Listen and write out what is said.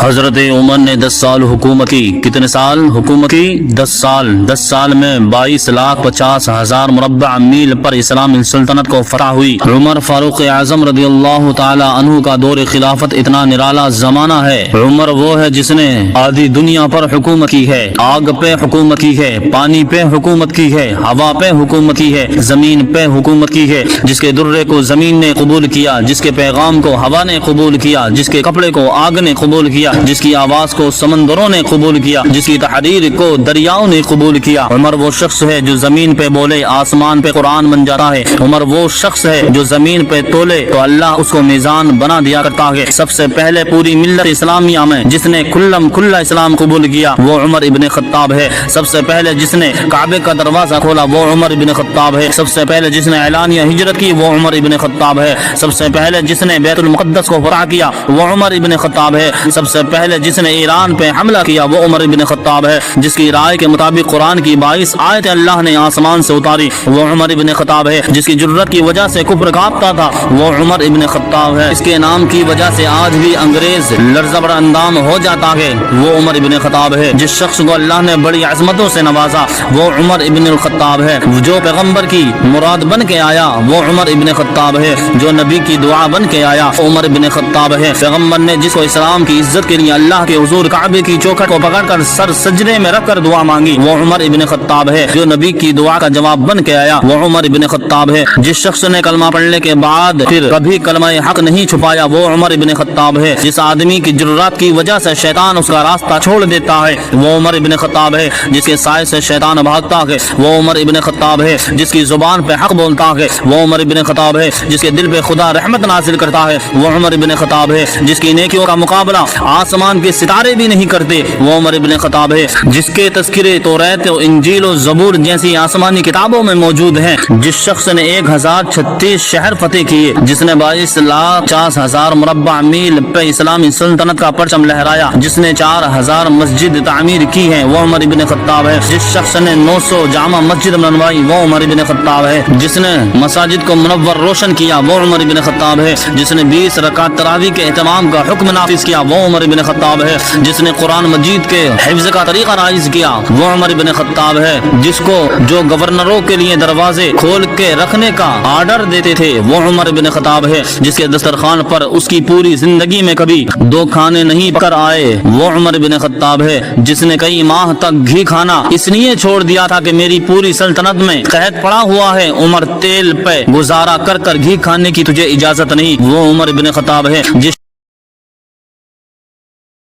حضرت عمر نے 10 سال حکومت کی۔ کتنے سال حکومت کی؟ 10 سال۔ 10 سال میں 22,50,000 مربع میل پر اسلامی سلطنت کو فتح ہوئی۔ عمر فاروق اعظم رضی اللہ تعالی عنہ کا دور خلافت اتنا نرالا زمانہ ہے۔ عمر وہ ہے جس نے آدھی دنیا پر حکومت کی ہے، آگ پہ حکومت کی ہے، پانی پہ حکومت کی ہے، ہوا پہ حکومت کی ہے، زمین پہ حکومت کی ہے۔ جس کے درے کو زمین نے قبول کیا، جس کے پیغام کو ہوا نے قبول کیا، جس کے کپڑے کو آگ نے قبول کیا، جس کی آواز کو سمندروں نے قبول کیا، جس کی تحریر کو دریاؤں نے قبول کیا۔ عمر وہ شخص ہے جو زمین پہ بولے آسمان پہ قرآن بن جاتا ہے۔ عمر وہ شخص ہے جو زمین پہ تولے تو اللہ اس کو میزان بنا دیا کرتا ہے۔ سب سے پہلے پوری ملت اسلامیہ میں جس نے کھلا اسلام قبول کیا وہ عمر ابن خطاب ہے۔ سب سے پہلے جس نے کعبے کا دروازہ کھولا وہ عمر ابن خطاب ہے۔ سب سے پہلے جس نے اعلانیہ ہجرت کی وہ عمر ابن خطاب ہے۔ سب سے پہلے جس نے بیت المقدس کو فتح کیا وہ عمر ابن خطاب ہے۔ سب سے پہلے جس نے ایران پہ حملہ کیا وہ عمر ابن خطاب ہے۔ جس کی رائے کے مطابق قرآن کی 22 آیتیں اللہ نے آسمان سے اتاری وہ عمر ابن خطاب ہے۔ جس کی جرت کی وجہ سے کفر کانپتا تھا وہ عمر ابن خطاب ہے۔ اس کے نام کی وجہ سے آج بھی انگریز لرزہ بر اندام ہو جاتا ہے وہ عمر ابن خطاب ہے۔ جس شخص کو اللہ نے بڑی عظمتوں سے نوازا وہ عمر ابن الخطاب ہے۔ جو پیغمبر کی مراد بن کے آیا وہ عمر ابن خطاب ہے۔ جو نبی کی دعا بن کے آیا عمر ابن خطاب ہے۔ پیغمبر نے جس کو اسلام کی عزت کے لیے اللہ کے حضور کعبے کی چوکھٹ کو پکڑ کر سر سجدے میں رکھ کر دعا مانگی وہ عمر ابن خطاب ہے۔ جو نبی کی دعا کا جواب بن کے آیا وہ عمر ابن خطاب ہے۔ جس شخص نے کلمہ پڑھنے کے بعد پھر کبھی کلمہ حق نہیں چھپایا وہ عمر ابن خطاب ہے۔ جس آدمی کی جرات کی وجہ سے شیطان اس کا راستہ چھوڑ دیتا ہے وہ عمر ابن خطاب ہے۔ جس کے سائے سے شیطان بھاگتا ہے وہ عمر ابن خطاب ہے۔ جس کی زبان پہ حق بولتا ہے وہ عمر ابن خطاب ہے۔ جس کے دل پہ خدا رحمت نازل کرتا ہے وہ عمر ابن خطاب ہے۔ جس کی نیکیوں کا مقابلہ آسمان کے ستارے بھی نہیں کرتے وہ عمر ابن خطاب ہے۔ جس کے تذکرے توریت و انجیل و زبور جیسی آسمانی کتابوں میں موجود ہیں۔ جس شخص نے 1036 شہر فتح کیے، جس نے 22,50,000 مربع میل پہ اسلامی سلطنت کا پرچم لہرایا، جس نے 4,000 مسجد تعمیر کی ہے وہ عمر ابن خطاب ہے۔ جس شخص نے 900 جامع مسجد بنوائی وہ عمر ابن خطاب ہے۔ جس نے مساجد کو منور روشن کیا وہ عمر ابن خطاب ہے۔ جس نے 20 رکعت تراویح کے اہتمام کا حکم نافذ کیا وہ عمر ابن خطاب ہے۔ جس نے قرآن مجید کے حفظ کا طریقہ رائج کیا وہ عمر ابن خطاب ہے۔ جس کو جو گورنروں کے لیے دروازے کھول کے رکھنے کا آرڈر دیتے تھے وہ عمر ابن خطاب ہے۔ جس کے دسترخوان پر اس کی پوری زندگی میں کبھی 2 کھانے نہیں پکر آئے وہ عمر ابن خطاب ہے۔ جس نے کئی ماہ تک گھی کھانا اس لیے چھوڑ دیا تھا کہ میری پوری سلطنت میں قحط پڑا ہوا ہے، عمر تیل پہ گزارا کر گھی کھانے کی تجھے اجازت نہیں وہ عمر ابن خطاب ہے۔ جس